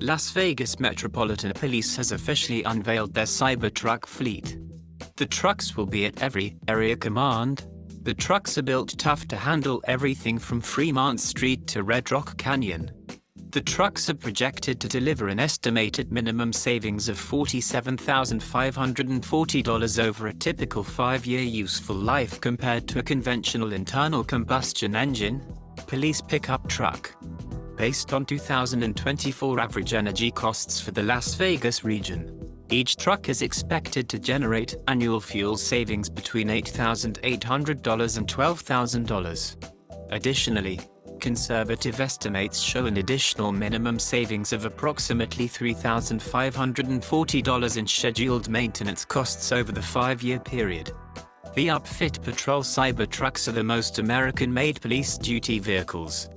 Las Vegas Metropolitan Police has officially unveiled their Cybertruck fleet. The trucks will be at every area command. The trucks are built tough to handle everything from Fremont Street to Red Rock Canyon. The trucks are projected to deliver an estimated minimum savings of $47,540 over a typical 5-year useful life compared to a conventional internal combustion engine police pickup truck. Based on 2024 average energy costs for the Las Vegas region, each truck is expected to generate annual fuel savings between $8,800 and $12,000. Additionally, conservative estimates show an additional minimum savings of approximately $3,540 in scheduled maintenance costs over the 5-year period. The upfit patrol Cybertrucks are the most American-made police duty vehicles.